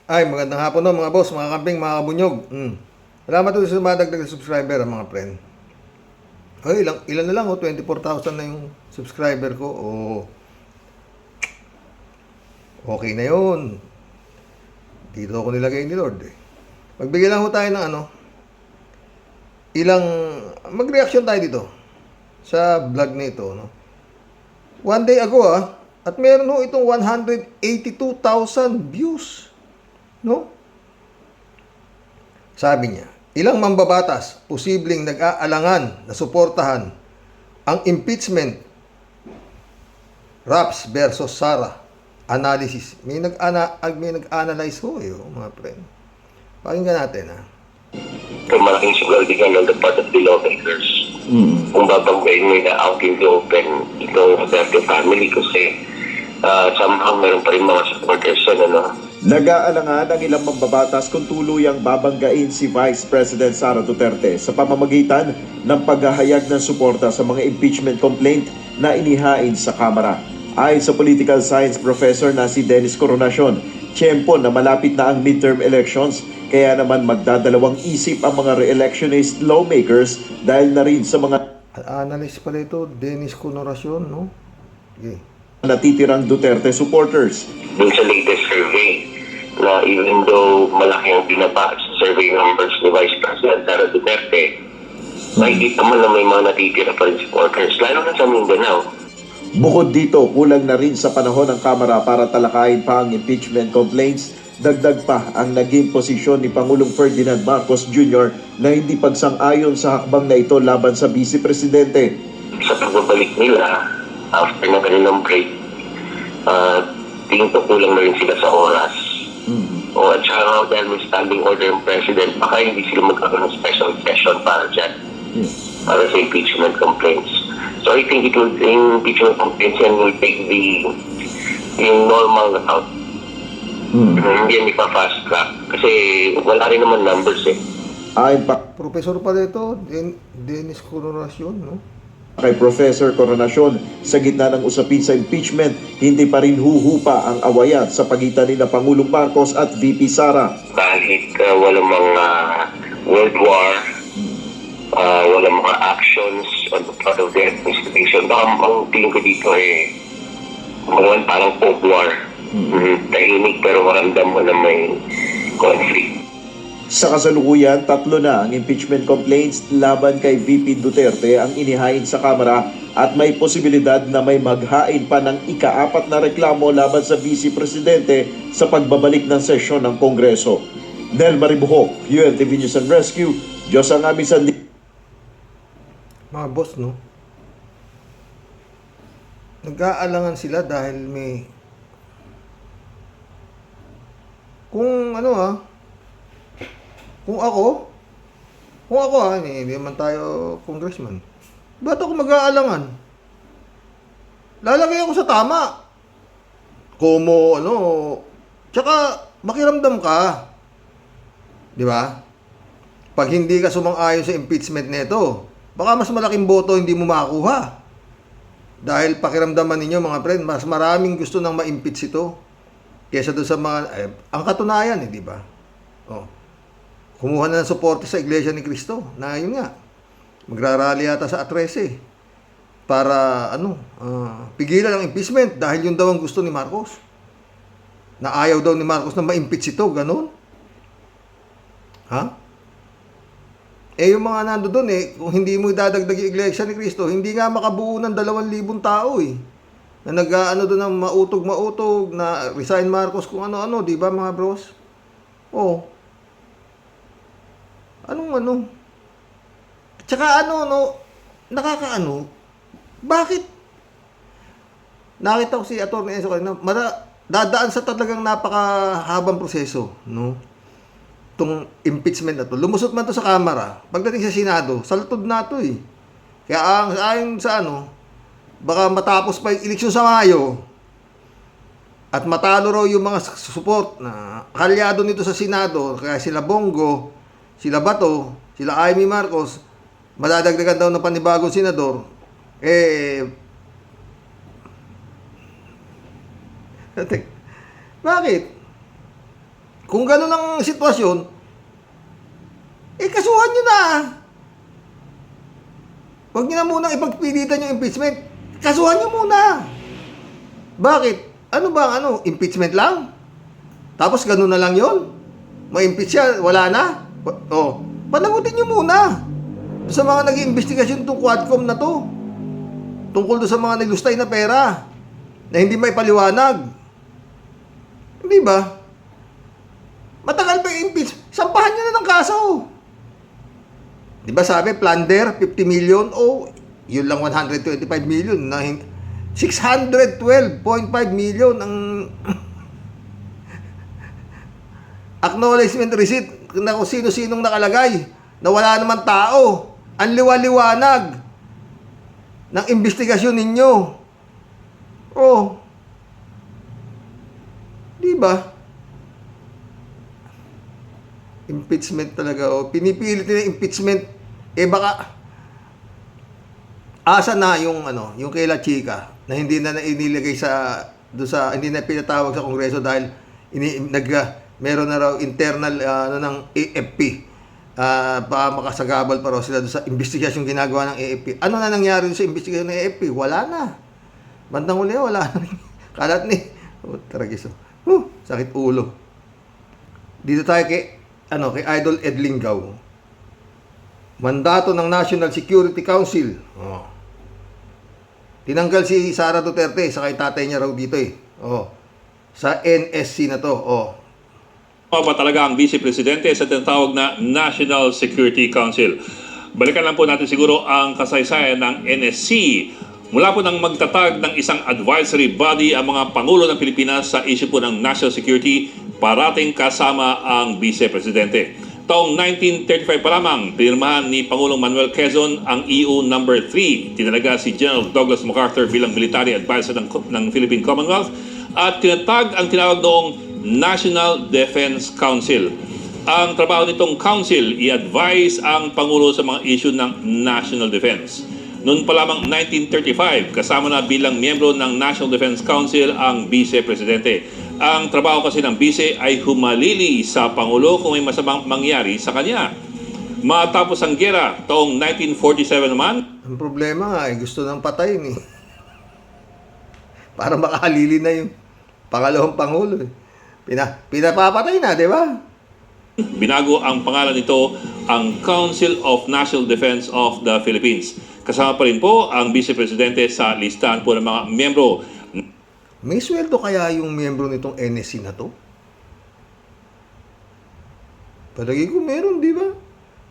Ay, magandang hapon no, mga boss, mga kamping, mga kabunyog. Salamat po sa madagdag na subscriber, mga friend. Ay, ilan na lang, 24,000 na yung subscriber ko. Okay na yun. Dito ako nilagay ni Lord. Magbigay lang ho tayo ng ilang, mag-reaction tayo dito sa vlog na ito. No? One day ago at meron ho itong 182,000 views. No? Sabi niya, ilang mambabatas posibleng nag-aalangan na suportahan ang impeachment Raps versus Sara analysis. May nag-analyze ho mga friend. Pakinggan natin Kung malaking sugaldigan on the part of the lawmakers. Kung babanggain mo na out in the open itong Duterte family kasi somehow meron pa rin mga supporters na Nag-aalangan ang ilang mambabatas kung tuluyang babanggain si Vice President Sara Duterte sa pamamagitan ng paghahayag ng suporta sa mga impeachment complaint na inihain sa Kamara. Ayon sa political science professor na si Dennis Coronacion, tiyempo na malapit na ang midterm elections, kaya naman magdadalawang isip ang mga re-electionist lawmakers dahil na rin sa mga analyst pala ito, Dennis Coronacion, no? Okay. Natitirang Duterte supporters. dun sa latest survey na even though malaki ang binaba sa survey numbers ni Vice President Sara Duterte, makikita mo na may mga natitira pa rin supporters, lalo na sa Mindanao. Bukod dito, kulang na rin sa panahon ng Kamara para talakayin pa ang impeachment complaints. Dagdag pa ang naging posisyon ni Pangulong Ferdinand Marcos Jr. na hindi pagsang-ayon sa hakbang na ito laban sa Vice Presidente. Sa pagbabalik nila, after na kanilang break, tingin ko kulang na rin sila sa oras. At saka dahil may standing order ng President, baka hindi sila magkakaroon ng special session para dyan, para sa impeachment complaints. So I think impeachment complaints yan will take yung normal route. Hindi yan ipa-fast track. Kasi wala rin naman numbers Ayon pa Professor pala ito, Dennis Coronacion, no? kay Professor Coronacion, sa gitna ng usapin sa impeachment, hindi pa rin huhupa ang awayan sa pagitan ni Pangulong Marcos at VP Sara. Kahit walang mga World War, walang mga actions on the part of the administration, baka ang tingin ko dito parang Cold War. Tahimik pero maramdam mo na may conflict. Sa kasalukuyan, 3 na ang impeachment complaints laban kay VP Duterte ang inihain sa Kamara at may posibilidad na may maghain pa ng ika-4 na reklamo laban sa Vice Presidente sa pagbabalik ng sesyon ng Kongreso. Nel Maribuhok, UNTV News and Rescue, Diyos ang aming sandi. Mga boss, no? Nag-aalangan sila dahil may kung kung ako hindi naman tayo congressman. Ba't ako mag-aalangan? Lalagay ako sa tama. Kumo, tsaka makiramdam ka. Di ba? Pag hindi ka sumang-ayon sa impeachment nito, baka mas malaking boto hindi mo makuha. Dahil pakiramdaman ninyo, mga friend, mas maraming gusto nang ma-impeach ito kesa doon sa mga, ang katunayan, di ba? Kumuha na ng suporte sa Iglesia ni Cristo na yun nga, magrarally yata sa A13 para pigilan ang impeachment dahil yun daw ang gusto ni Marcos. Na ayaw daw ni Marcos na ma-impeach ito, ganun. Yung mga nando doon kung hindi mo idadagdag yung Iglesia ni Cristo, hindi nga makabuo ng 2,000 tao na doon ng mautog, na resign Marcos kung ano-ano, di ba mga bros? Tsaka bakit? Nakita ko si Atty. Enzo kanina, dadaan sa talagang napakahabang proseso, no? Itong impeachment na to. Lumusot man to sa Kamara, pagdating sa Senado, saltod na to Kaya ayon sa baka matapos pa yung eleksyon sa Mayo, at matalo raw yung mga support na kalyado nito sa Senado, kaya sila Bongo, sila Bato, sila Amy Marcos, madadagdagan daw ng panibagong senador, bakit? kung gano'n ang sitwasyon, kasuhan nyo na. Huwag nyo na munang ipagpilitan yung impeachment. Kasuhan nyo muna. Bakit? Ano ba impeachment lang? Tapos gano'n na lang yon. Ma-impeach siya, wala na? Panagutin nyo muna. Doon sa mga nag-iimbestigasyon itong Quadcom na to. Tungkol doon sa mga nilustay na pera na hindi may paliwanag. Hindi ba? Matagal pa i-impeach. Sampahan nyo na ng kaso. Di ba sabi, plunder, 50 million, yun lang 125 million. 612.5 million ang acknowledgement receipt na kung sino-sinong nakalagay na wala naman tao. Ang liwa-liwanag ng investigasyon ninyo. Di ba? Impeachment talaga. Pinipilit nila impeachment. Baka asa na yung yung kay La Chica na hindi na inilagay hindi na pinatawag sa Kongreso dahil meron na raw internal ng AFP. Baka makasagabal pa raw sila doon sa investigasyon ginagawa ng AFP. Ano na nangyari sa investigasyon ng AFP? Wala na. Bandang uli, wala na. Kalat ni. Taragiso. Sakit ulo. Dito tayo kay Idol Ed Lingaw. Mandato ng National Security Council. Tinanggal si Sara Duterte sa kay tatay niya raw dito sa NSC na to. Ba talaga ang Vice Presidente sa tinatawag na National Security Council? Balikan lang po natin siguro ang kasaysayan ng NSC. Mula po nang magtatag ng isang advisory body ang mga Pangulo ng Pilipinas sa issue po ng national security, parating kasama ang Vice Presidente. Taong 1935 pa lamang, pinirmahan ni Pangulong Manuel Quezon ang EU No. 3. Tinalaga si General Douglas MacArthur bilang military advisor ng Philippine Commonwealth at tinatag ang tinawag noong National Defense Council. Ang trabaho nitong council, i-advise ang Pangulo sa mga issue ng national defense. Noon pa lamang 1935, kasama na bilang miyembro ng National Defense Council ang Vice Presidente. Ang trabaho kasi ng Vice ay humalili sa Pangulo kung may masamang mangyari sa kanya. Matapos ang gera, taong 1947 naman, Ang problema nga, gusto nang patayin para makahalili na yung pangalawang Pangulo Pinapapatay na, di ba? binago ang pangalan nito ang Council of National Defense of the Philippines. Kasama pa rin po ang Vice Presidente sa listahan po ng mga miyembro. May sweldo kaya yung miyembro nitong NSC na to? Palagi ko meron, di ba?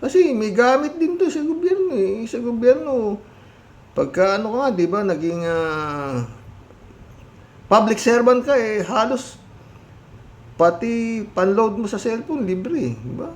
Kasi may gamit din to sa gobyerno Sa gobyerno, pagka di ba, naging public servant ka halos pati panload mo sa cellphone, libre, di ba?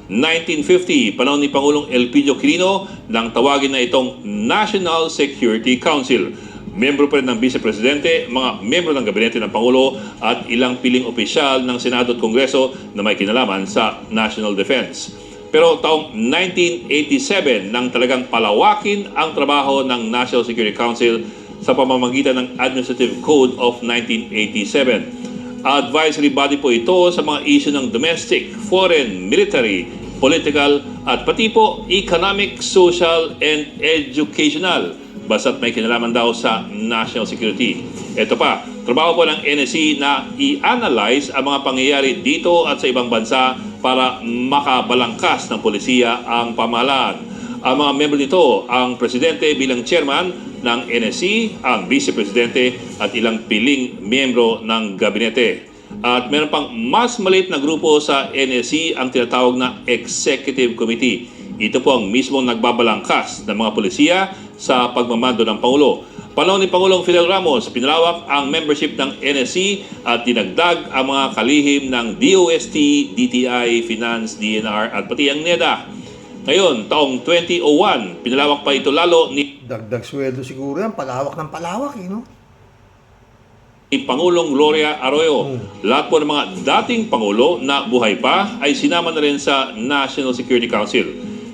1950, panahon ni Pangulong Elpidio Quirino nang tawagin na itong National Security Council. Miyembro pa rin ng Vice Presidente, mga miyembro ng Gabinete ng Pangulo at ilang piling opisyal ng Senado at Kongreso na may kinalaman sa National Defense. Pero taong 1987 nang talagang palawakin ang trabaho ng National Security Council sa pamamagitan ng Administrative Code of 1987. Advisory body po ito sa mga issue ng domestic, foreign, military, political at pati po economic, social, and educational. Basta't may kinalaman daw sa national security. Ito pa, trabaho po ng NSC na i-analyze ang mga pangyayari dito at sa ibang bansa para makabalangkas ng polisiya ang pamahalaan. Ang mga membro nito, ang Presidente bilang Chairman ng NSC, ang Vice Presidente at ilang piling miyembro ng Gabinete. At meron pang mas maliit na grupo sa NSC ang tinatawag na Executive Committee. Ito po ang mismong nagbabalangkas ng mga polisiya sa pagmamando ng Pangulo. Panahon ni Pangulong Fidel Ramos, pinalawak ang membership ng NSC at dinagdag ang mga kalihim ng DOST, DTI, Finance, DNR at pati ang NEDA. Ngayon, taong 2001, pinalawak pa ito lalo ni Dagdag sweldo siguro yan, palawak ng palawak no? Pangulong Gloria Arroyo. Lahat po ng mga dating Pangulo na buhay pa ay sinama na rin sa National Security Council.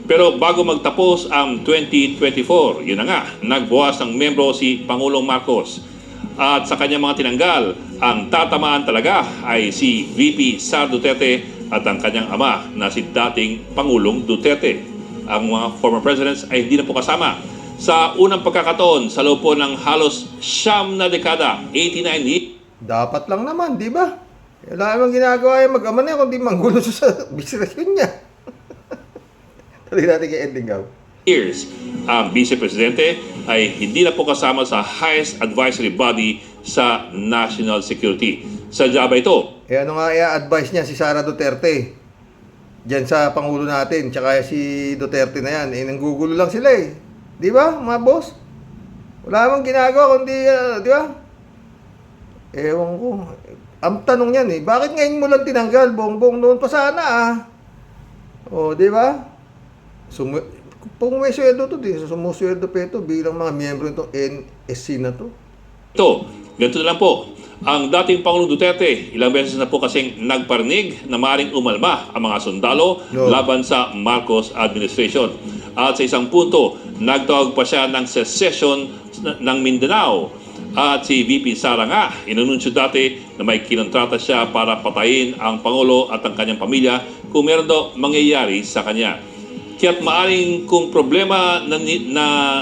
Pero bago magtapos ang 2024, yun na nga, nagbuwas ng membro si Pangulong Marcos. at sa kanyang mga tinanggal, ang tatamaan talaga ay si VP Sara Duterte at ang kanyang ama na si dating Pangulong Duterte. Ang mga former presidents ay hindi na po kasama. Sa unang pagkakataon, sa loob po ng halos 9 na dekada, 89 years, Dapat lang naman, di ba? Wala namang ginagawa yung mag-ama na yan, kundi manggulo siya sa business niya. Tuloy natin kay Edwin Gao. ang Vice Presidente ay hindi na po kasama sa highest advisory body sa national security. Sadya ba ito? Eh ano nga i-advise niya si Sara Duterte? Diyan sa Pangulo natin, tsaka si Duterte na yan. Eh, nanggugulo lang sila eh. Di ba, mga boss? Wala namang ginagawa, kundi, di ba? Ewan ko. Ang tanong niyan eh, bakit ngayon mo lang tinanggal? Bongbong noon pa sana ah. O, di ba? Kung may sweldo to, di sumusweldo pa ito bilang mga miyembro nitong NSC na to. Ito, ganito na lang po. Ang dating Pangulong Duterte, ilang beses na po kasing nagparinig na maaaring umalma ang mga sundalo laban sa Marcos administration. At sa isang punto, nagtawag pa siya ng secession ng Mindanao. At si VP Sara nga, inununsyo dati na may kinontrata siya para patayin ang Pangulo at ang kanyang pamilya kung meron daw mangyayari sa kanya. Kaya't maaring kung problema na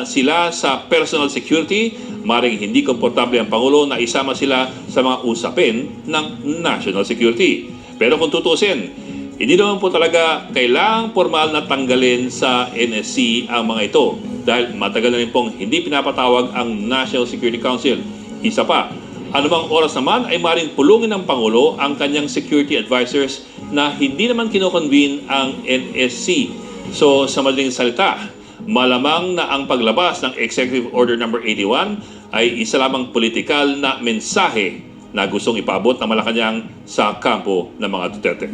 sila sa personal security, maaring hindi komportable ang Pangulo na isama sila sa mga usapin ng national security. Pero kung tutusin, hindi naman po talaga kailangang formal na tanggalin sa NSC ang mga ito dahil matagal na rin pong hindi pinapatawag ang National Security Council. Isa pa, anumang oras naman ay maaaring pulungin ng Pangulo ang kanyang security advisors na hindi naman kinoconvene ang NSC. So, sa madaling salita, malamang na ang paglabas ng Executive Order No. 81 ay isa lamang politikal na mensahe na gustong ipaabot ng Malacanang sa kampo ng mga Duterte.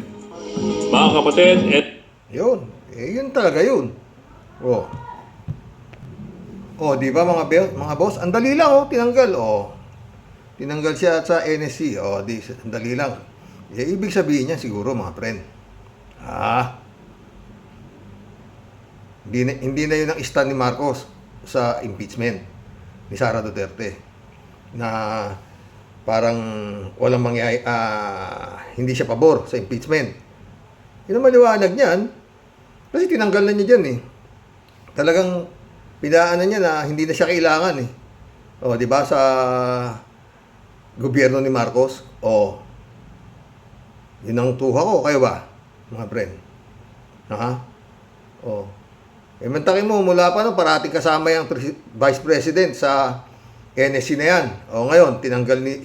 Mga kapatid, Yun. Eh, yun talaga yun. Oh. Oh, di ba mga boss? Ang dali lang, oh, tinanggal. Oh. Tinanggal siya sa NSC. Oh, ang dali lang. Eh, ibig sabihin niya siguro, mga friend. Hindi na yun ang stand ni Marcos sa impeachment ni Sara Duterte. Na parang walang mangyayari, hindi siya pabor sa impeachment. Yun ang maliwanag niyan. Kasi tinanggal na niya dyan eh. Talagang pinaanan niya na hindi na siya kailangan eh. O, di ba sa gobyerno ni Marcos? O, yun ang tuha ko. Kayo ba, mga friend? O, eh, mantakin mo, mula pa no, parating kasama yung Vice President sa NSC na yan. O, ngayon, tinanggal ni...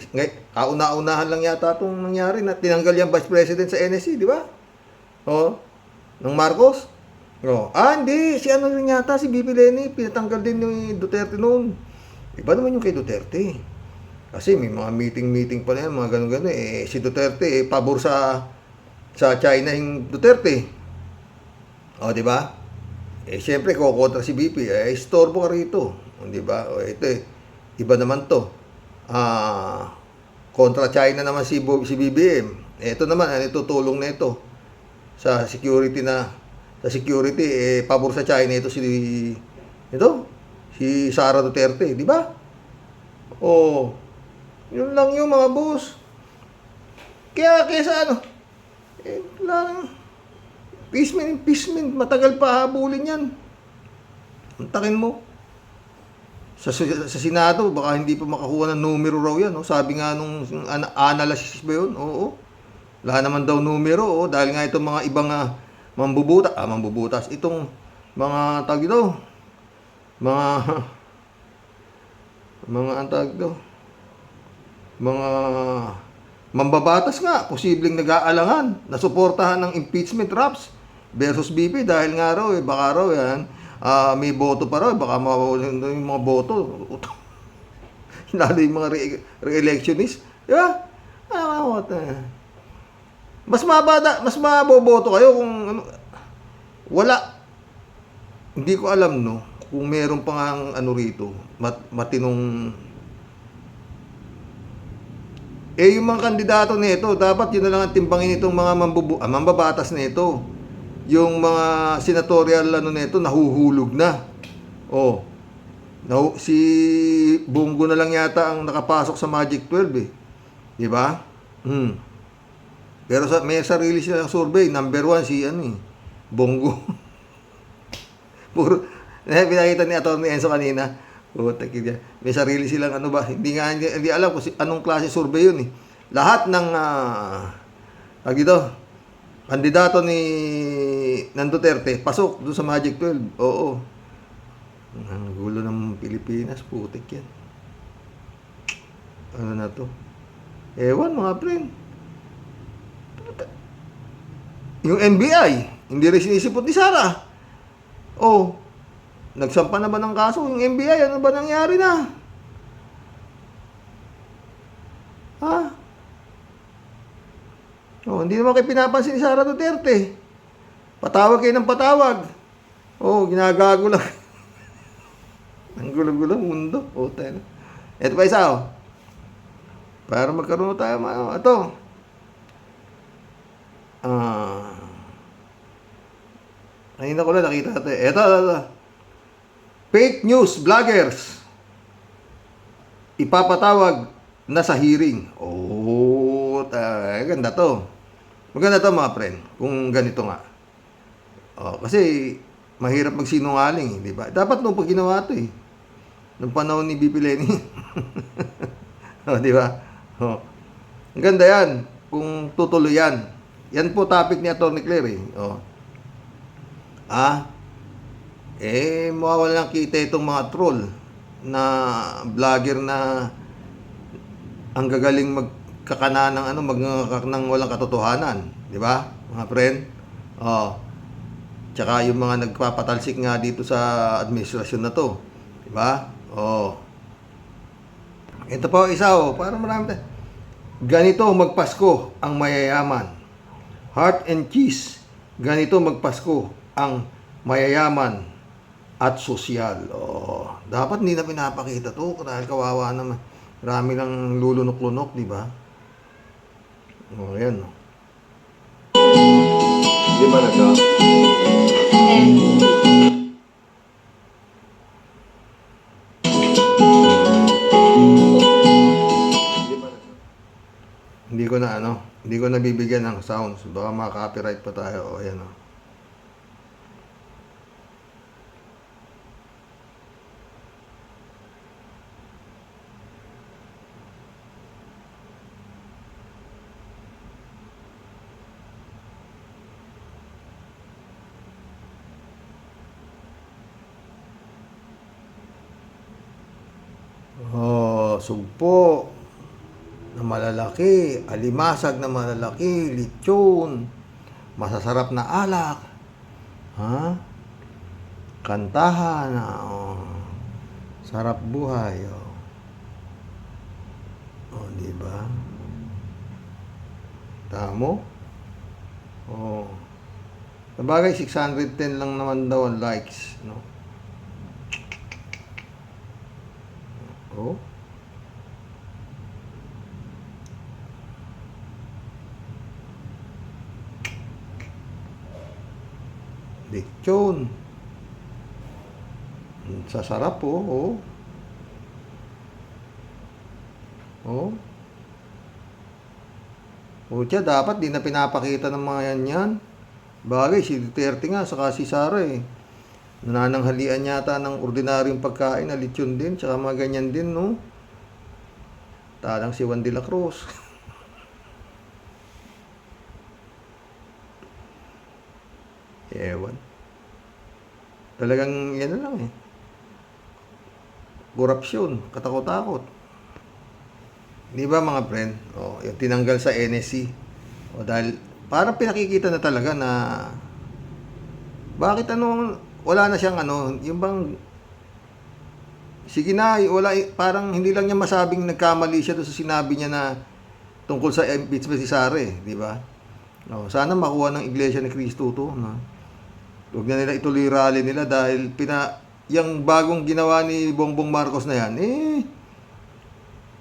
Kauna-unahan lang yata itong nangyari na tinanggal yung Vice President sa NSC, di ba? O, ng Marcos? O, hindi. Si ano rin yata, si BP Leni, pinatanggal din ni Duterte noon. Iba naman yung kay Duterte. Kasi may mga meeting pa na yan, mga ganun-ganun. Eh, si Duterte, pabor sa China yung Duterte. O, di ba? Eh, siyempre, kukontra si BP. Eh, istorbo ka rito. Di ba? O, ito eh. Iba naman to. Kontra China naman si BBM. Eh, ito naman, itutulong na ito. Sa security pabor sa China ito si Sara Duterte, di ba? Oh, yun lang yung mga boss. Kaya sa ano, lang, impeachment, matagal pa habulin yan. Antakin mo. Sa Senado, baka hindi pa makakuha ng numero raw yan. No? Sabi nga nung analysis ba yun? Oo. Wala naman daw numero. Oh, dahil nga itong mga ibang mambubutas. Itong mga tag daw. Mga mambabatas nga. Posibleng nag-aalangan na suportahan ng impeachment raps versus BP dahil nga raw, baka raw yan, may boto pa raw, baka mawawalan yung mga boto. Lalo yung mga re-electionist. Di ba? Mas maboboto kayo kung ano, wala. Hindi ko alam, no, kung meron pang ano rito, matinong. Eh, yung mga kandidato nito, dapat yun na lang ang timbangin itong mga mambabatas nito. Yung mga senatorial ano nito, nahuhulog na. Oh. No, si Bongo na lang yata ang nakapasok sa Magic 12 eh. Di ba? Pero may sarili silang survey. Number 1 si ano eh, Bongo. Puro, pinakita ni Atty. Enzo kanina. Puta kaya. May sarili silang ano ba? Hindi alam kung anong klase survey yun eh. Lahat ng dito, kandidato ng Duterte, pasok doon sa Magic 12. Oo. Ang gulo ng Pilipinas, putik yan. Ano na to? Ewan mga friend. Yung NBI, hindi rin sinisipot ni Sara. Oh, nagsampa na ba ng kaso yung NBI? Ano ba nangyari na? Ha? Oh, hindi naman kayo pinapansin ni Sara Duterte. Patawag kayo ng patawag. Oh, ginagago lang. Ang gulo-gulo mundo. Oh, tayo. Ito pa isa, oh. Para magkaroon tayo, ito. Kanina ko lang nakita ito. Ito. Fake news vloggers. Ipapatawag na sa hearing. Oh, ganda to. Maganda to mga friend. Kung ganito nga. Oh, kasi mahirap magsinungaling, di ba? Dapat nung pag ginawa to eh. Nung panahon ni BP Lenny. Oh, di ba? Oh. Ang ganda yan. Kung tutuloy yan. Yan po topic ni Atty. Claire eh. Oh. Mawawala ng kita itong mga troll na vlogger na ang gagaling magkakana ng magngangakak ng walang katotohanan, di ba? Mga friend. Oh. Tsaka yung mga nagpapatalsik nga dito sa administrasyon na to, di ba? Oh. Ito pa isa para marami tayo. Ganito magpasko ang mayayaman. Heart and cheese. Ganito magpasko ang mayayaman at sosyal. Oh, dapat hindi na pinapakita to dahil kawawa naman. Marami lang lulunok-lunok, di ba? Oh, yan. Di ba nagka? Hindi ko nabibigyan ng sounds. Baka maka-copyright pa tayo. O, ayan o. Oh, sugpo na malalaki, alimasag na malalaki, lechon, masasarap na alak, ha? Kantahan, sarap buhay, di ba? Tamo? Sabagay 610 lang naman daw ang likes, no? Lechon. Sasarap oh. Tiya, dapat di na pinapakita ng mga yan. Bagay, si Duterte nga, saka si Sara eh. Nanananghalian yata ng ordinaryong pagkain na lechon din, tsaka mga ganyan din, no? Talang si Juan de la Cruz. Ewan. Talagang yan na lang eh. Korupsyon, katakot-takot. Di ba mga friend? Yung tinanggal sa NSC. Dahil parang pinakikita na talaga na bakit wala na siyang yung bang sige na, parang hindi lang niya masabing nagkamali siya doon sa sinabi niya na tungkol sa impeachment si Sara di ba? Sana makuha ng Iglesia ni Cristo to, no? Huwag na nila ituloy rally nila dahil yung bagong ginawa ni Bongbong Marcos na yan,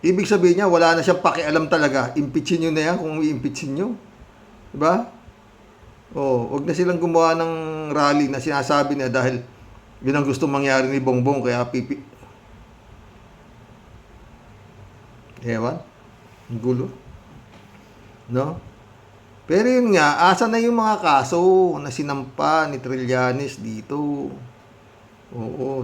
ibig sabihin niya, wala na siyang pakialam talaga. Impeachin nyo na yan kung i-impeachin nyo. Diba? Huwag na silang gumawa ng rally na sinasabi niya dahil yun ang gusto mangyari ni Bongbong. Kaya Ewan. Ang gulo. No? Pero yun nga, asa na yung mga kaso na sinampa ni Trillanes dito? Oo,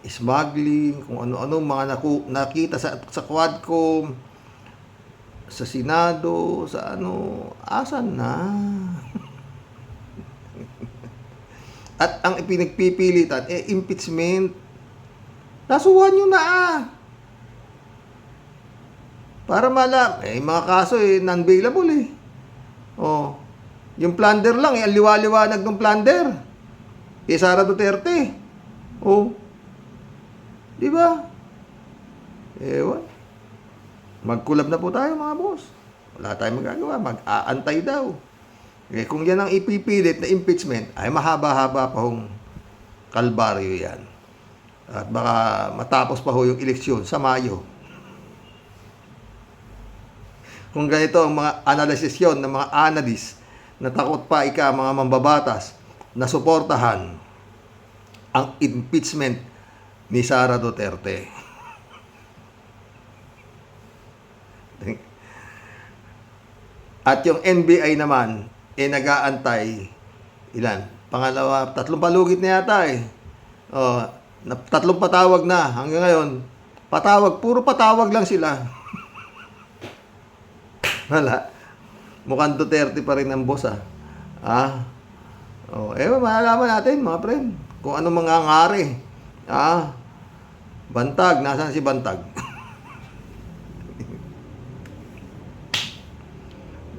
smuggling, kung ano-ano mga nakita sa Quadcom, sa Senado, sa ano, asan na? At ang ipinagpipilitan, impeachment. Nasuhan nyo na Para mga kaso non-bailable Oh. Yung plunder lang, ang liwa-liwanag ng plunder. Sara Duterte. Oh. Di ba? Ewan. Magkulab na po tayo mga boss. Wala tayong magagawa. Mag-aantay daw. Kung yan ang ipipilit na impeachment, ay mahaba-haba pa hong kalbaryo yan. At baka matapos pa ho yung eleksyon sa Mayo. Kung ganito ang mga analysis yon ng mga analyst na takot pa mga mambabatas na suportahan ang impeachment ni Sara Duterte. At yung NBI naman, nag-aantay, pangalawa, 3 palugit na yata Oh, 3 patawag na hanggang ngayon. Puro patawag lang sila. Wala. Mukhang Duterte pa rin ang boss malalaman natin mga friend kung ano mangyayari. Bantag, nasaan si Bantag?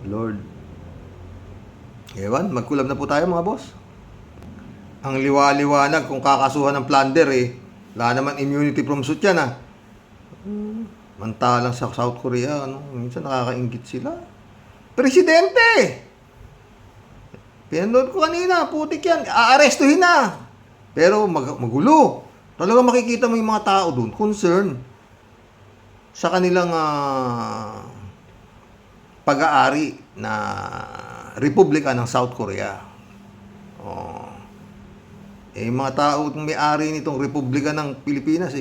Lord. Ewan, magkulab na po tayo mga boss. Ang liwa-liwanag kung kakasuhan ng plunder wala naman immunity from suit yan Mantalang sa South Korea, minsan nakakaingit sila. Presidente! Pinanood ko kanina, putik yan, aarestuhin na. Pero magulo. Talaga makikita mo yung mga tao doon, concern sa kanilang pag-aari na Republika ng South Korea. Yung mga tao may-ari nitong Republika ng Pilipinas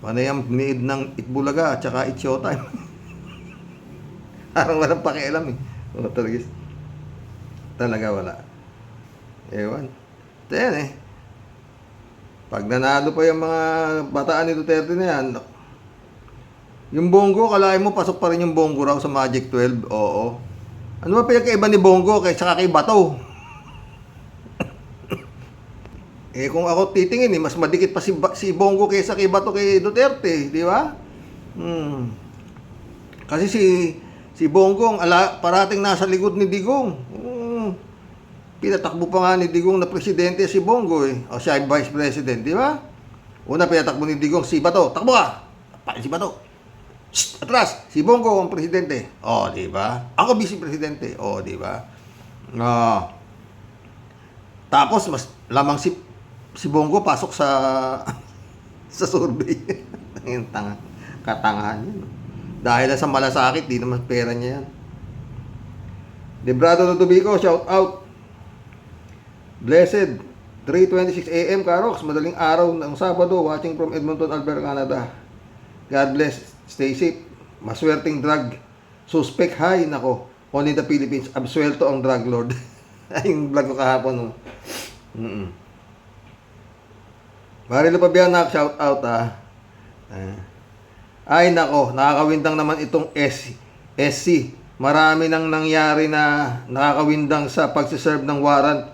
panayang niid ng Itbulaga at saka It's Showtime. Parang walang pakialam talaga wala. Ewan. Ito yan Pag nanalo pa yung mga bataan ni Duterte na yan, yung Bongo, kalahin mo pasok pa rin yung Bongo raw sa Magic 12. Oo. Ano ba pinagkaiba ni Bongo kaysa kay Bato? Kung ako titingin mas madikit pa si Bongo kaysa kay Bato kay Duterte, di ba? Kasi si Bongo parating nasa likod ni Digong. Pinatakbo pa nga ni Digong na presidente si Bongo O siya ay vice president, di ba? Una pinatakbo ni Digong si Bato, takbo ka. Si Bato. Shh, atras, si Bongo ang presidente. Di ba? Ako vice presidente. Di ba? Tapos mas lamang si Bongo pasok sa survey. Yung katangahan yun. Dahil sa malasakit, di naman pera niya yan. Debrado Tutubico, shout out. Blessed, 3:26 AM, Karox, madaling araw ng Sabado, watching from Edmonton, Alberta, Canada. God bless, stay safe. Maswerteng drug suspect, nako. Only the Philippines, absuelto ang drug lord. Yung vlog ko kahapon. Marilo Pabianak, shout out Ay nako, nakakawindang naman itong SC. Marami nang nangyari na nakakawindang sa pagsiserve ng warrant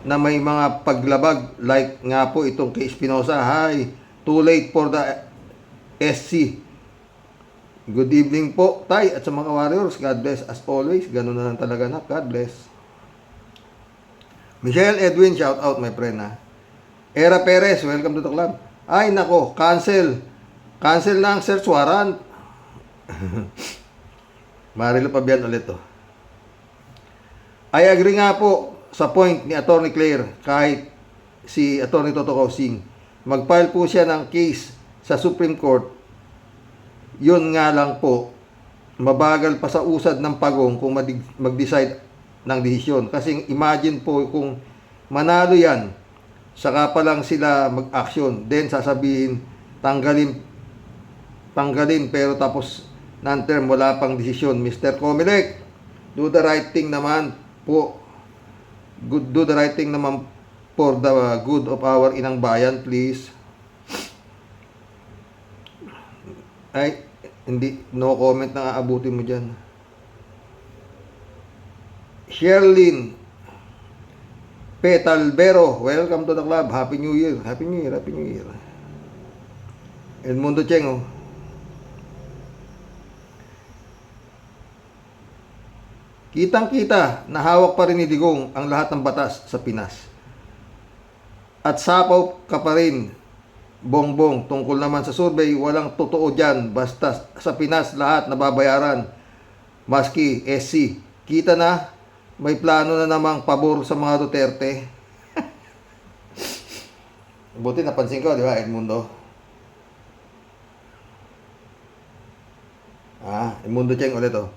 na may mga paglabag like nga po itong kay Espinosa. Too late for the SC. Good evening po, Tay, at sa mga warriors. God bless as always. Ganun na lang talaga na. God bless. Michelle Edwin, shout out my friend Era Perez, welcome to the club. Ay nako, cancel na ang search warrant. Marilo Pabian ulit I agree nga po sa point ni Attorney Claire, kahit si Attorney Toto Kausing mag-file po siya ng case sa Supreme Court. Yun nga lang po, mabagal pa sa usad ng pagong kung mag-decide ng desisyon. Kasi imagine po kung manalo yan, saka pa lang sila mag-action, then sasabihin tanggalin tanggalin pero tapos non-term, wala pang desisyon. Mr. Comelec, do the right thing naman po. Do the right thing naman for the good of our inang bayan, please. Ay, hindi, no comment na aabutin mo dyan. Sherlyn Petalbero, welcome to the club. Happy New Year. Happy New Year. Happy New Year. Edmundo Cheng, oh. Kitang-kita na hawak pa rin ni Digong ang lahat ng batas sa Pinas. At sapaw ka pa rin, Bongbong, tungkol naman sa survey, walang totoo dyan. Basta sa Pinas lahat nababayaran. Maski SC. Kita na, may plano na namang pabor sa mga Duterte. Buti napansin ko, di ba, Edmundo? Edmundo Cheng ulit, oh.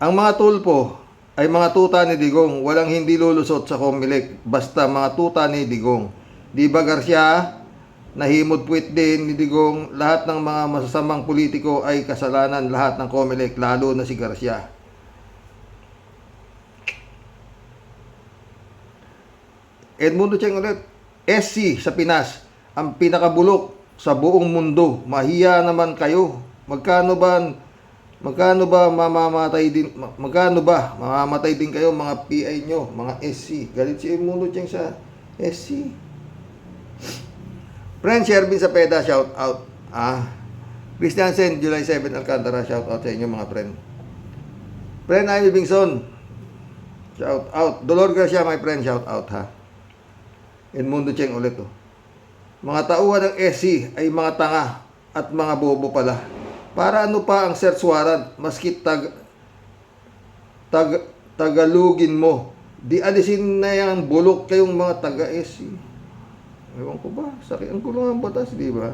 Ang mga tulpo ay mga tuta ni Digong, walang hindi lulusot sa Comelec, basta mga tuta ni Digong. Di ba Garcia, nahimod puwit din ni Digong, lahat ng mga masasamang politiko ay kasalanan lahat ng Comelec, lalo na si Garcia. Edmundo Cheng ulit, SC sa Pinas, ang pinakabulok sa buong mundo, mahiya naman kayo. Magkano ba mamamatay din kayo mga PI nyo, mga SC. Galit si Edmundo Cheng sa SC. Friend Shervin sa PEDA, shout out. Christiansen, July 7, Alcantara, shout out sa inyo mga friend. Friend Amy Bingson, shout out. Dolor Garcia, my friend, shout out ha. Edmundo Cheng ulit, oh. Mga tauhan ng SC ay mga tanga at mga bobo pala. Para ano pa ang search warrant, maski tagalugin mo. Di alisin na yung bulok kayong mga taga-SC. Ewan ko ba, sakit ang kulong ang batas, di ba?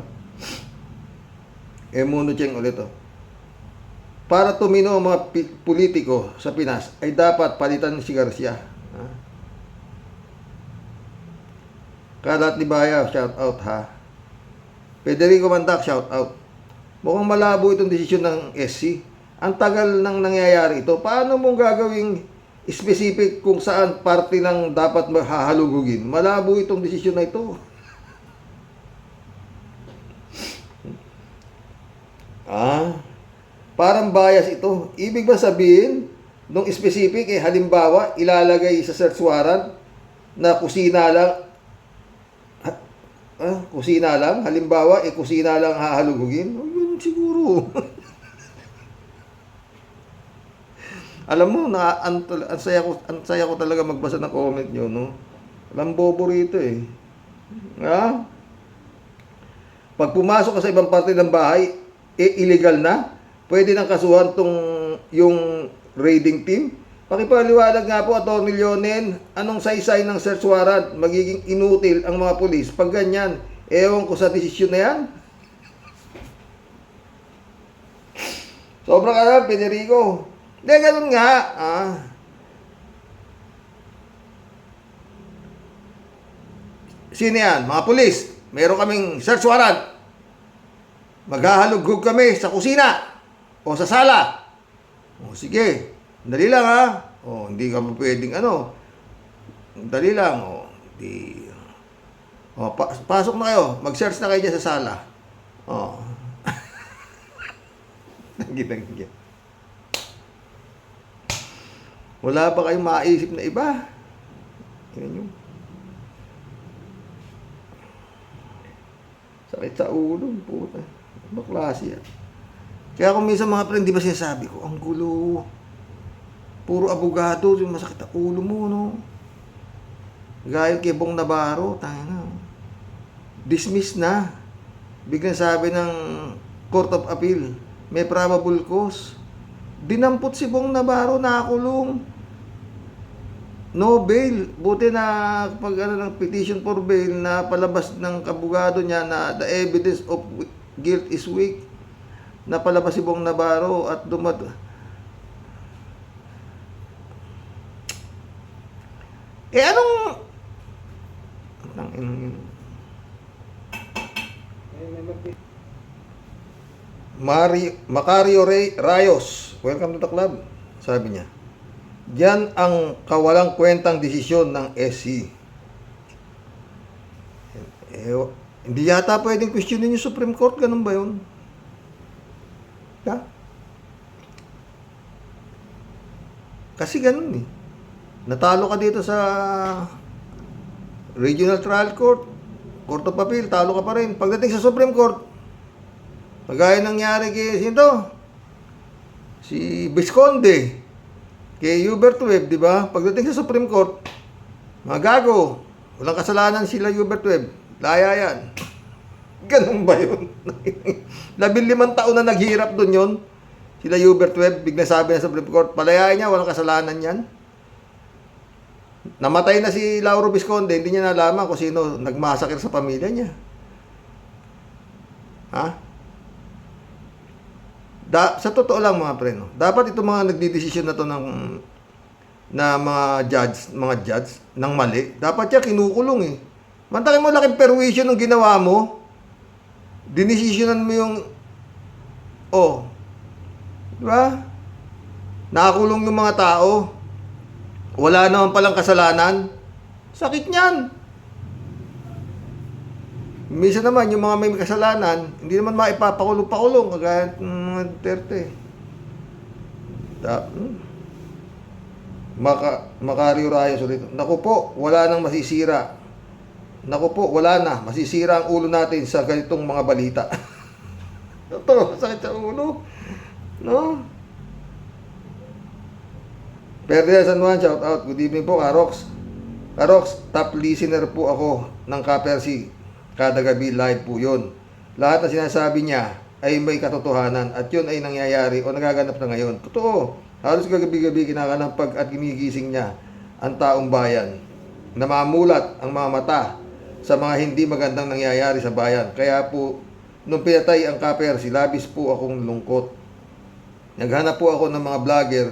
Edmundo Cheng ulit, oh. Para tumino ang mga politiko sa Pinas, ay dapat palitan si Garcia. Kalat ni Baya, shout out ha. Federico Mandak, shout out. Mukhang malabo itong desisyon ng SC. Ang tagal nang nangyayari ito. Paano mong gagawing specific kung saan parte ng dapat hahalugugin? Malabo itong desisyon na ito. Parang bias ito. Ibig ba sabihin, nung specific, halimbawa, ilalagay sa search warrant na kusina lang, halimbawa, kusina lang hahalugugin. Yun siguro. Alam mo, ang saya ko talaga magbasa ng comment nyo, no? Walang bobo rito, eh. Pag pumasok ka sa ibang parte ng bahay, illegal na. Pwede nang kasuhan yung raiding team. Pakipaliwanag nga po, Atty. Leonen, anong saysay ng search warrant? Magiging inutil ang mga pulis pag ganyan. Ewan ko sa desisyon na yan. Sobrang alam, Federico. Hindi, ganun nga. Sino yan? Mga pulis. Meron kaming search warrant. Maghahalughog kami sa kusina o sa sala. O sige. Dali lang ha. Hindi ka pwedeng dali lang. Pasok na kayo. Mag-search na kayo dyan sa sala. Gitang-git. Wala ba kayong maisip na iba? Tingnan nyo. Sakit sa ulo. Puta. Ano klase yan? Kaya kung minsan mga friend, di ba sinasabi ko, ang gulo. Puro abogado, yung masakit ang ulo mo, no? Gaya kay Bong Navarro, tayo na. Dismiss na. Biglang sabi ng Court of Appeal, may probable cause. Dinampot si Bong Navarro, nakakulong. No bail. Buti na pag ng petition for bail na palabas ng kabugado niya na the evidence of guilt is weak. Napalabas si Bong Navarro at anong Macario Rayos, welcome to the club. Sabi niya, yan ang kawalang kwentang desisyon ng SC. Hindi yata pwedeng questionin yung Supreme Court, ganun ba yun? Ha? Kasi ganun eh. Natalo ka dito sa Regional Trial Court, Court of Appeal, talo ka pa rin. Pagdating sa Supreme Court, pagaya nangyari kay sino? Si Visconde, kay Hubert Webb, di ba? Pagdating sa Supreme Court, mga gago, walang kasalanan sila Hubert Webb. Laya yan. Ganun ba yun? 15 taon na naghirap dun yun. Sila Hubert Webb, bigla sabi na sa Supreme Court, palayain niya, walang kasalanan yan. Namatay na si Lauro Visconde, hindi niya nalaman kung sino nagmasakir sa pamilya niya. Ha? Sa totoo lang mga pre, no? Dapat itong mga nagdidesisyon na to na mga judge ng mali, dapat siya kinukulong eh. Mantakin mo laking perwisyo ng ginawa mo. Dinesisyonan mo yung di ba? Nakakulong yung mga tao. Wala naman palang kasalanan. Sakit niyan. Minsan naman, yung mga may kasalanan, hindi naman maipapakulong-pakulong, kagaya ng mga Duterte. Macario Rayos ulit. Naku po, wala nang masisira. Naku po, wala na. Masisira ang ulo natin sa ganitong mga balita. Ito, sakit sa ulo. No? Ferdinand San Juan, shout out. Good evening po, Karox. Karox, top listener po ako ng Kapersi. Kada gabi live po yun. Lahat na sinasabi niya ay may katotohanan at yun ay nangyayari o nagaganap na ngayon. Totoo. Halos kagabi-gabi kinakanampag at ginigising niya ang taong bayan. Namamulat ang mga mata sa mga hindi magandang nangyayari sa bayan. Kaya po, nung pinatay ang Kapersi, labis po akong lungkot. Naghanap po ako ng mga vlogger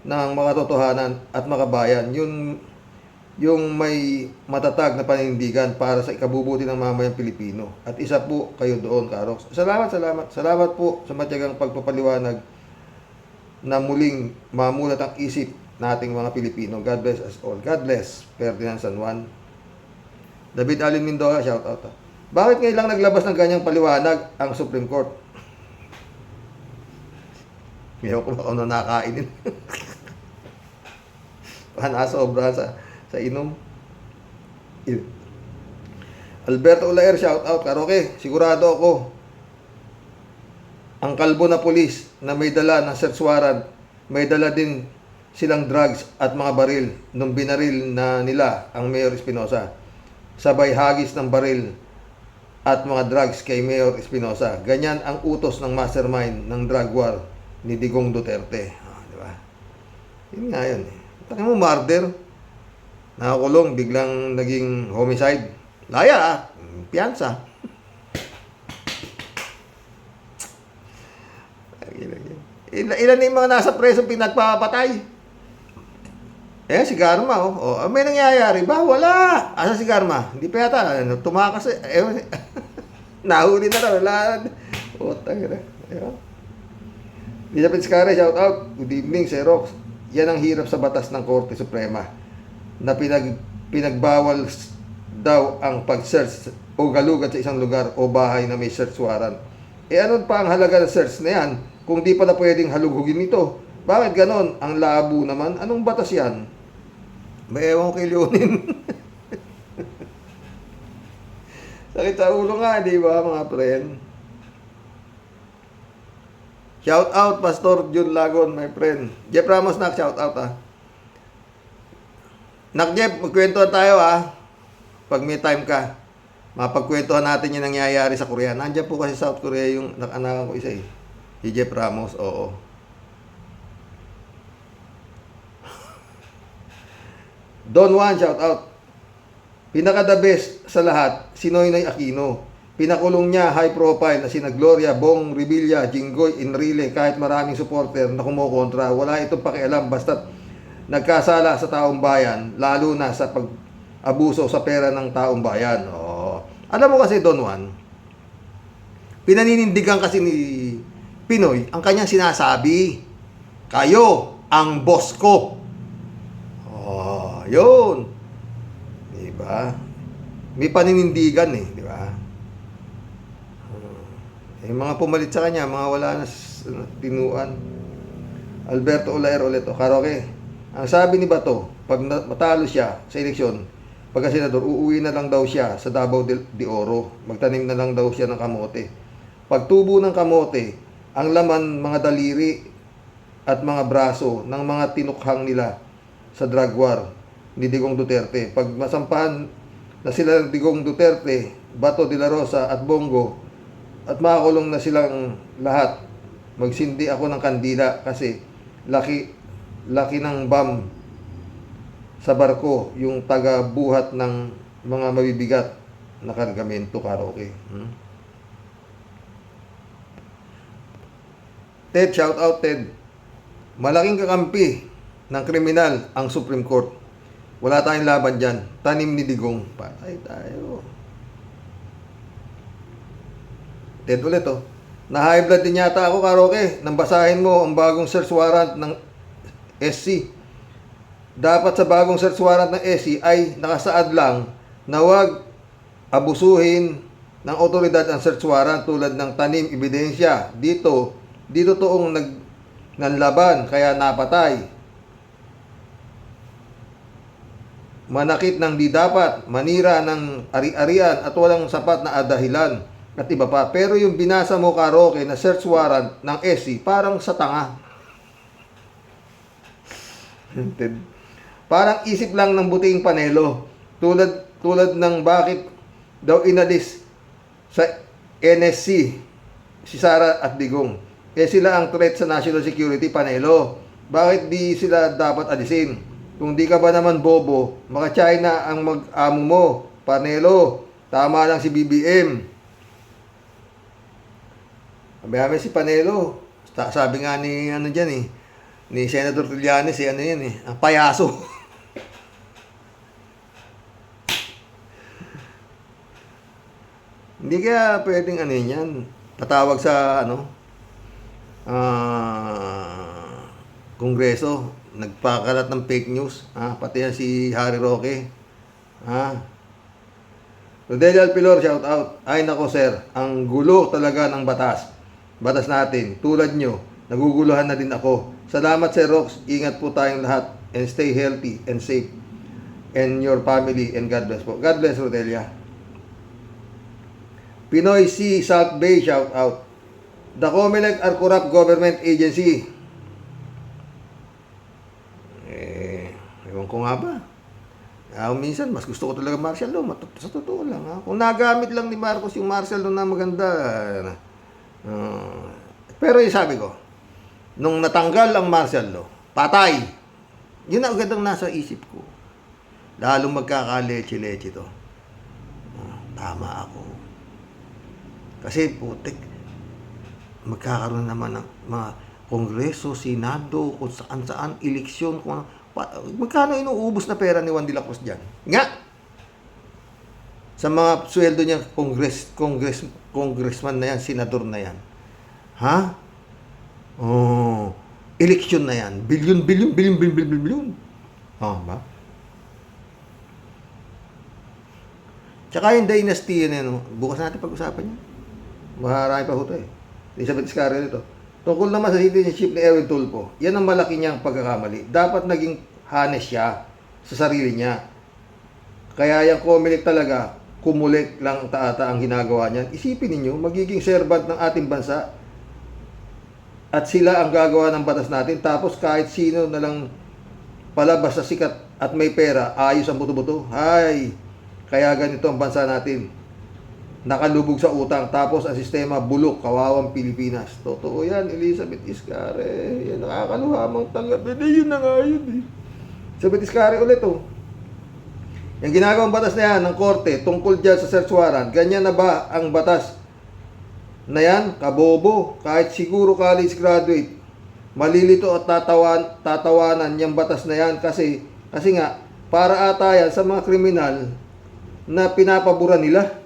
ng mga totohanan at makabayan. Yung may matatag na panindigan para sa ikabubuti ng mamayang Pilipino. At isa po kayo doon, Karox. Salamat po sa matyagang pagpapaliwanag na muling mamulat ang isip nating mga Pilipino. God bless us all. God bless, Ferdinand San Juan. David Alin Mendoza, shout out. Bakit ngayon lang naglabas ng ganyang paliwanag ang Supreme Court? Ngayon ko baka nakainin. Nasobra sa inom. Alberto Ulaer, shout out. Karoke, sigurado ako ang kalbo na pulis na may dala ng search warrant, may dala din silang drugs at mga baril nung binaril na nila ang Mayor Espinosa. Sabay hagis ng baril at mga drugs kay Mayor Espinosa. Ganyan ang utos ng mastermind ng drug war ni Digong Duterte. Di ba? Yun nga yun. Taka mo, murder. Nakakulong, biglang naging homicide. Laya, piyansa. Ilan na yung mga nasa preso pinagpapatay? Si Garma, may nangyayari ba? Wala. Asa si Garma? Hindi pa yata. Tumakas nahuli na raw. Wala. Tangina. Lisa Pitzcare, shout out. Good evening, Xerox. Yan ang hirap sa batas ng Korte Suprema na pinagbawal daw ang pag-search o galugat sa isang lugar o bahay na may search warrant. Ano pa ang halaga ng search na yan kung di pala pwedeng halughugin ito? Bakit ganon? Ang labo naman. Anong batas yan? May ewan ko kay Leonin. Sakit sa ulo nga, di ba mga friend? Shout out, Pastor Jun Lagon, my friend. Jeff Ramos, shout out Nak Jeff, magkwentuhan tayo Pag may time ka, mapagkwentuhan natin yung nangyayari sa Korea. Nandiyan po kasi South Korea yung nakanakan ko isa Si Jeff Ramos, oo. Don Juan, shout out. Pinaka-the best sa lahat, si Noynoy Aquino. Pinakulong niya high profile na sina Gloria, Bong Revilla, Jinggoy, Enrile, kahit maraming supporter na kumukontra. Wala itong pakialam basta nagkasala sa taong bayan, lalo na sa pag-abuso sa pera ng taong bayan. Alam mo kasi, Don Juan, pinaninindigan kasi Pinoy ang kanyang sinasabi. Kayo ang boss ko. Oh, yun. Diba? May paninindigan eh, di ba? Yung mga pumalit sa kanya, mga wala na tinuan. Alberto Olaer ulit, Karoke. Ang sabi ni Bato, pag matalo siya sa eleksyon, pagka senador, uuwi na lang daw siya sa Davao de Oro. Magtanim na lang daw siya ng kamote. Pagtubo ng kamote, ang laman mga daliri at mga braso ng mga tinukhang nila sa drug war ni Digong Duterte. Pag masampahan na sila ng Digong Duterte, Bato de la Rosa at Bongo, at makakulong na silang lahat, magsindi ako ng kandila kasi laki ng bomb sa barko yung taga-buhat ng mga mabibigat na kargamento, Karoke. Ted, shout out Ted. Malaking kakampi ng kriminal ang Supreme Court. Wala tayong laban dyan. Tanim ni Digong. Patay tayo. Ted ulit Na-high blood din yata ako, Karoke. Nang basahin mo ang bagong search warrant ng SC. Dapat sa bagong search warrant ng SC ay nakasaad lang na huwag abusuhin ng otoridad ang search warrant tulad ng tanim ebidensya. Dito toong nanlaban kaya napatay. Manakit ng di dapat, manira ng ari-arian at walang sapat na dahilan at iba pa. Pero yung binasa mo, Karoke, na search warrant ng SC, parang sa tanga. Parang isip lang ng buting panelo. Tulad ng bakit daw inalis sa NSC si Sara at Digong. Sila ang threat sa national security, panelo. Bakit di sila dapat alisin? Kung di ka ba naman bobo, maka-China ang mag-amo mo, panelo. Tama lang si BBM. Sabi si Panelo, sabi nga ni ni Senator Trillanes, ang payaso. Hindi kaya pwedeng yan, patawag sa Kongreso, nagpakalat ng fake news, pati yan si Harry Roque. Rodelio Alpilor, shout out. Ay nako sir, ang gulo talaga ng batas natin. Tulad nyo, naguguluhan na din ako. Salamat Sir Rox, ingat po tayong lahat and stay healthy and safe and your family and God bless po. God bless Rodelia. Pinoy C. South Bay, shout out. The COMELEC are corrupt government agency. Ewan ko nga ba. Minsan, mas gusto ko talaga martial law. Sa totoo lang. Kung nagamit lang ni Marcos yung martial law na maganda. Pero yung sabi ko, nung natanggal ang martial law, patay. Yun ang agad ang nasa isip ko. Lalong magkakaleche-leche to. Tama ako. Kasi putik, magkakaroon naman ng mga kongreso, senado, kung saan-saan, eleksyon, kung magkano inuubos na pera ni Juan de la Cruz dyan? Nga! Sa mga sweldo niya, congressman na yan, senador na yan. Eleksyon na yan. Bilyon. Ba? Tsaka yung dynasty yun, bukas natin pag-usapan niya. Maharami pa ho ito Elizabeth Iscariola ito. Tungkol naman sa citizenship ni Erwin Tulfo, yan ang malaki niyang pagkakamali. Dapat naging honest siya sa sarili niya. Kaya yung COMELEC talaga, kumulik lang taata ang ginagawa niyan. Isipin ninyo, magiging servant ng ating bansa at sila ang gagawa ng batas natin. Tapos kahit sino na lang palabas sa sikat at may pera, ayos ang buto-buto. Kaya ganito ang bansa natin. Nakalubog sa utang, tapos ang sistema bulok, kawawang Pilipinas. Totoo yan, Elizabeth Iscare. Yan, nakakaluhamang tanggap. Yun na nga yun Elizabeth Iscare ulit Yung ginagawang batas na yan ng korte tungkol dyan sa search warrant, ganyan na ba ang batas na yan? Kabobo. Kahit siguro college graduate, malilito at tatawanan yung batas na yan kasi nga, para ata yan sa mga kriminal na pinapabura nila.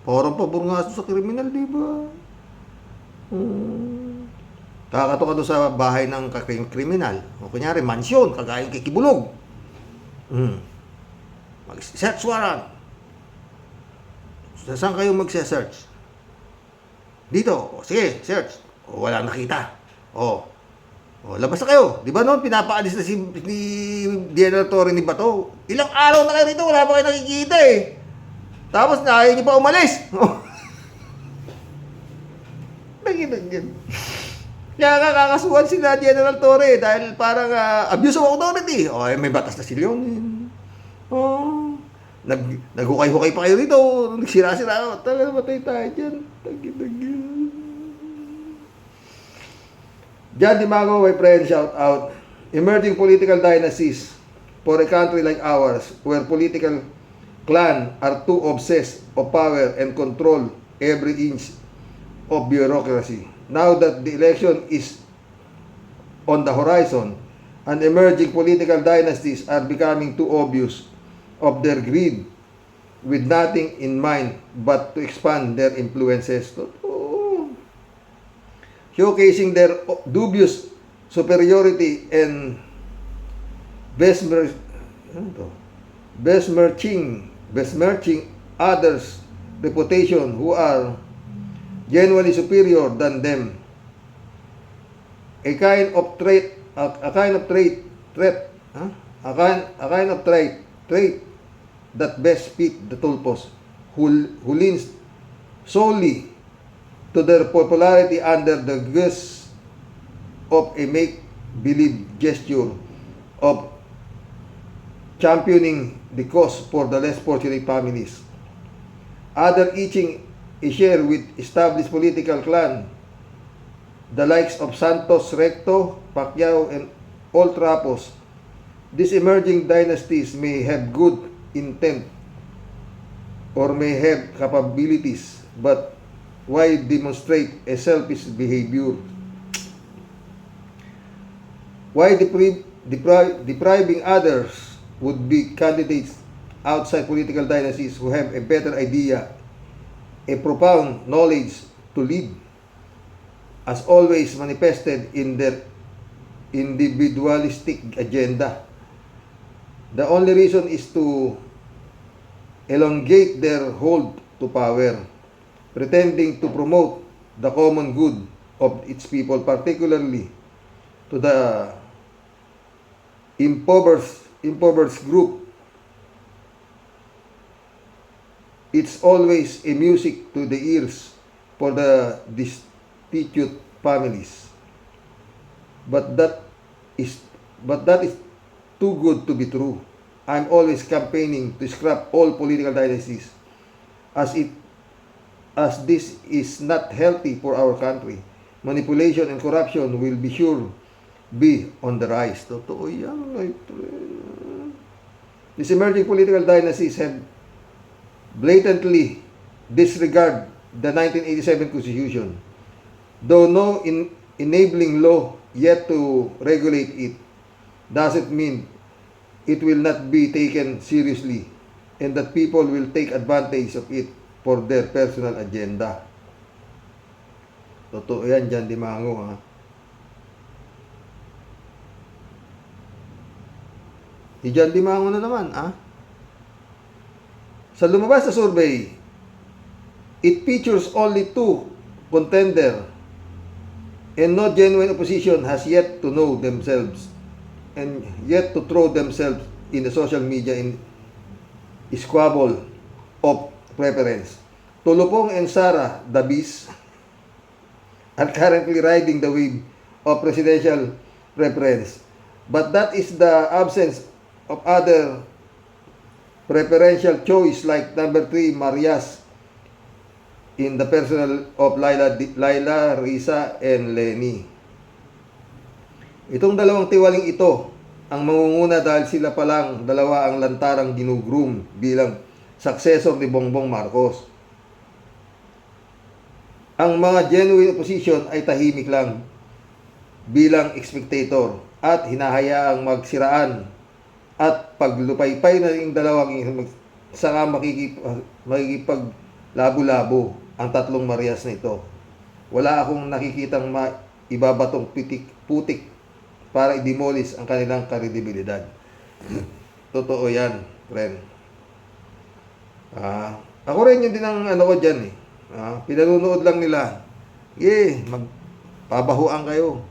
Parang pabor nga sa kriminal, di ba? Kakato ka doon sa bahay ng kriminal. O kunyari, mansyon, kagaya kay Kibulog. Mag-search warrant. Saan kayo magse-search? Dito. O, sige, search. O, wala nakita. O, labas na kayo. Di ba noon, pinapaalis na si General Torre ni Bato? Ilang araw na kayo rito, wala pa kayo nakikita eh. Tapos na, ayaw niyo pa umalis. Nagiging. Kaya kakasuhan sila General Torre dahil parang abuse of authority. O, may batas na sila yun. Naghukay-hukay pa kayo rito. Nagsira-sira. Tagal matay tayo dyan. John Dimago, my friend, shout out. Emerging political dynasties for a country like ours, where political clan are too obsessed of power and control every inch of bureaucracy. Now that the election is on the horizon, and emerging political dynasties are becoming too obvious of their greed, with nothing in mind but to expand their influences. Showcasing their dubious superiority and besmirching others' reputation who are genuinely superior than them. A kind of trait that best fit the tulpos who leans solely to their popularity under the guise of a make-believe gesture of championing the cause for the less fortunate families. Other eaching a share with established political clan, the likes of Santos, Recto, Pacquiao, and all Trapos. These emerging dynasties may have good intent or may have capabilities, but why demonstrate a selfish behavior? Why depriving others would be candidates outside political dynasties who have a better idea, a profound knowledge to lead, as always manifested in their individualistic agenda. The only reason is to elongate their hold to power, pretending to promote the common good of its people, particularly to the impoverished group. It's always a music to the ears for the destitute families. But that is too good to be true. I'm always campaigning to scrap all political dynasties as this is not healthy for our country. Manipulation and corruption will be sure be on the rise. Totoo yan, my friend. These emerging political dynasties have blatantly disregard the 1987 Constitution. Though no enabling law yet to regulate it, doesn't mean it will not be taken seriously and that people will take advantage of it for their personal agenda. Totoo yan, John Dimago, ha? Si John Dimago na naman, ha? Sa lumabas na survey, it features only 2 contender and no genuine opposition has yet to know themselves and yet to throw themselves in the social media in squabble of preference. Tulupong and Sara Dabis are currently riding the wave of presidential preference. But that is the absence of other preferential choice like number 3, Marias, in the personal of Laila, Risa, and Lenny. Itong dalawang tiwaling ito ang mangunguna dahil sila palang dalawa ang lantarang ginugroom bilang successor ni Bongbong Marcos. Ang mga genuine opposition ay tahimik lang bilang spectator at hinahayaang magsiraan at paglupaypay na yung dalawang saka makikipaglabo-labo ang tatlong Marias na ito. Wala akong nakikitang ibabatong putik para i-demolish ang kanilang kredibilidad. Totoo yan, friend. Ako rin yun din ang ano ko dyan eh. Pinanunood lang nila. Magpabahuan kayo.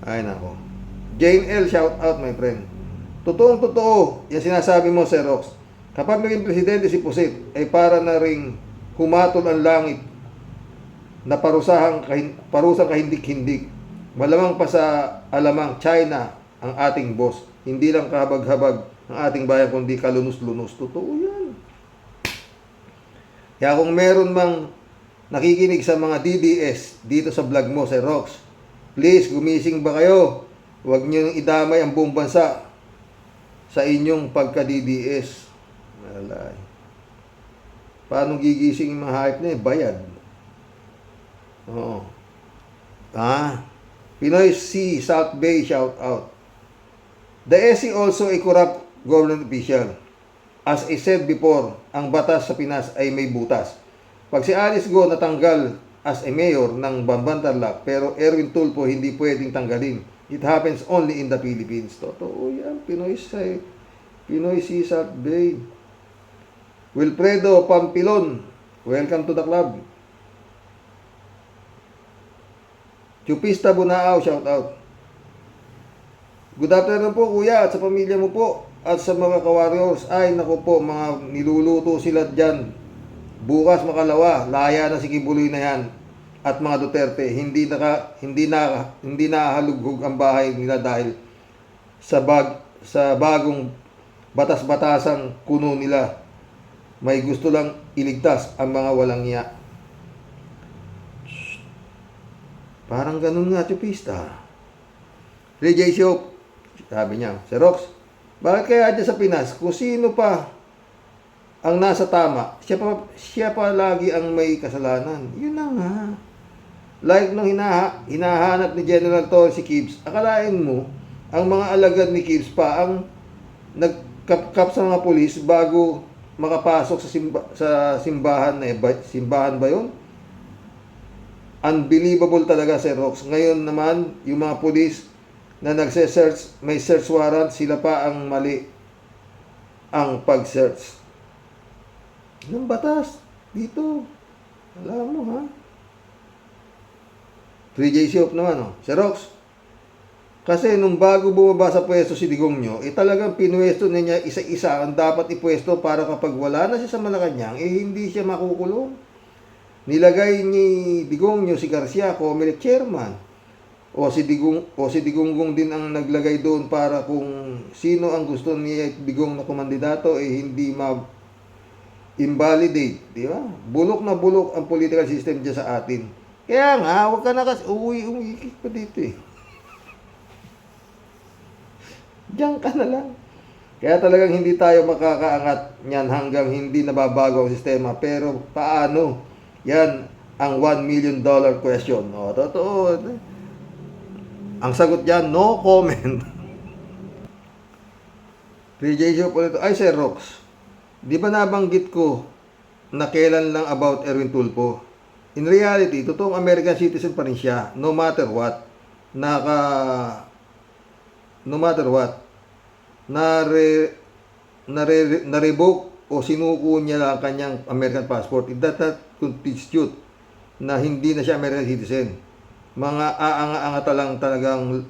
Ay nako. Jane L, shout out my friend. Totoong totoo, yung sinasabi mo, Sir Rox. Kapag naging presidente si Pusit, ay para na ring humatol ang langit na parusang kahindik-hindik. Malamang pa sa alamang China ang ating boss. Hindi lang kahabag-habag ang ating bayan, kundi kalunos-lunos. Totoo yan. Kaya kung meron mang nakikinig sa mga DDS dito sa vlog mo, Sir Rox, please, gumising ba kayo? Huwag niyo idamay ang buong bansa sa inyong pagka-DDS. Malay. Paano gigising yung mga hype na eh? Bayad. Oo. Pinoy C, South Bay, shout out. The SC also a corrupt government official. As I said before, ang batas sa Pinas ay may butas. Pag si Alice Go natanggal as a mayor ng Bambantarlac, pero Erwin Tulfo hindi pwedeng tanggalin. It happens only in the Philippines. Totoo yan. Pinoy C, South Bay. Wilfredo Pampilon, welcome to the club. Chupista Bunao, shout out. Good afternoon po kuya at sa pamilya mo po at sa mga ka-warriors. Ay naku po, mga niluluto sila dyan. Bukas makalawa, laya na si Kibuloy na yan at mga Duterte. Hindi nahalughog ang bahay nila dahil sa bagong batas-batasang kuno nila. May gusto lang iligtas ang mga walang niya. Parang ganun nga, Chupista. Ray J. Shop, sabi niya, Sir Rox, bakit kaya dyan sa Pinas, kung sino pa ang nasa tama, siya pa lagi ang may kasalanan. Yun na nga. Like nung hinahanap ni General Torre si Gibbs, akalain mo, ang mga alagad ni Gibbs pa ang nagkapkap sa mga pulis bago makapasok sa simbahan na simbahan ba yun? Unbelievable talaga, Sir Rox. Ngayon naman, yung mga pulis na nagse-search, may search warrant, sila pa ang mali ang pag-search ng batas dito. Alam mo, ha? 3J Shop naman, oh. Sir Rox, kasi nung bago bumaba sa pwesto si Digong nyo, talagang pinwesto niya isa-isa ang dapat ipwesto para kapag wala na siya sa Malacanang, hindi siya makukulong. Nilagay ni Digong nyo si Garcia, Comelec chairman. O si Digonggong din ang naglagay doon para kung sino ang gusto ni Digong na kumandidato, hindi ma-invalidate. Di ba? Bulok na bulok ang political system dyan sa atin. Kaya nga, huwag ka na kasi, umikik pa dito eh. Diyan ka na lang. Kaya talagang hindi tayo makakaangat niyan hanggang hindi nababago ang sistema. Pero paano? Yan ang $1 million question. O, totoo. Ang sagot dyan, no comment. 3J Shop ulit. Ay, Sir Rox, di ba nabanggit ko na kailan lang about Erwin Tulfo? In reality, totoong American citizen pa rin siya, no matter what. No matter what. Na-revoke o sinuko niya lang ang kanyang American passport. It does not constitute na hindi na siya American citizen. Mga aanga-anga lang talagang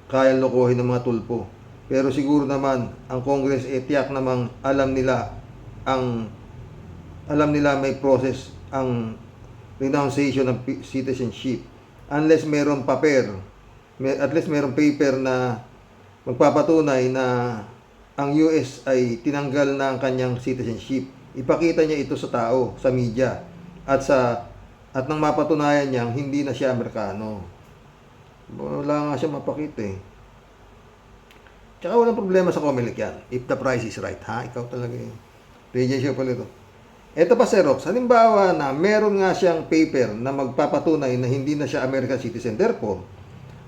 kaya lokohin ng mga Tulfo. Pero siguro naman ang Congress tiyak namang alam nila may process ang renunciation ng citizenship. Unless mayroong paper, at least mayroong paper na magpapatunay na ang US ay tinanggal na ang kanyang citizenship. Ipakita niya ito sa tao, sa media, at nang mapatunayan niyang hindi na siya Amerikano. Wala nga siya mapakita eh. Tsaka walang problema sa Comelec yan. If the price is right, ha? Ikaw talaga eh. Rejection siya pala ito. Ito pa, Sir Rox, halimbawa na meron nga siyang paper na magpapatunay na hindi na siya American citizen. Therefore,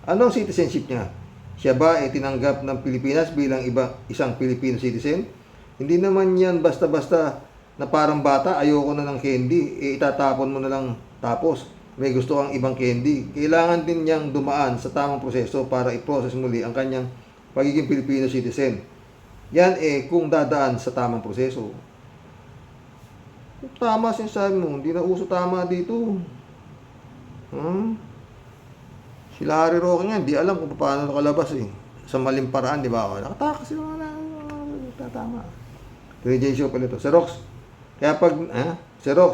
anong citizenship niya? Siya ba ay tinanggap ng Pilipinas bilang isang Filipino citizen? Hindi naman yan basta-basta na parang bata, ayoko na ng candy, itatapon mo na lang tapos. may gusto kang ibang candy. Kailangan din niyang dumaan sa tamang proseso para i-process muli ang kanyang pagiging Filipino citizen. Yan kung dadaan sa tamang proseso. Tama sinasabi mo, hindi na uso tama dito. Sila Harry Roque nga, hindi alam kung paano nakalabas sa maling paraan, di ba? Nakatakas sila na tama. 3J show pala ito. Xerox,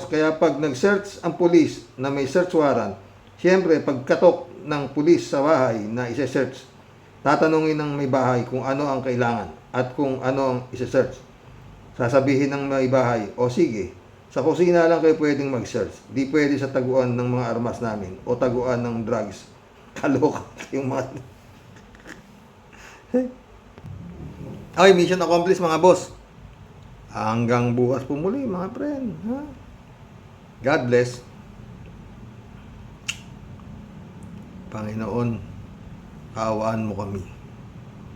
kaya pag nag-search ang pulis na may search warrant, siyempre pagkatok ng pulis sa bahay na isa-search, tatanungin ng may bahay kung ano ang kailangan at kung ano ang isa-search. Sasabihin ng may bahay, o sige, sa kusina lang kayo pwedeng mag-search. Di pwede sa taguan ng mga armas namin o taguan ng drugs. Kaloka yung mga... Okay, mission accomplished mga boss. Hanggang bukas po muli mga friend. God bless. Panginoon, kaawaan mo kami.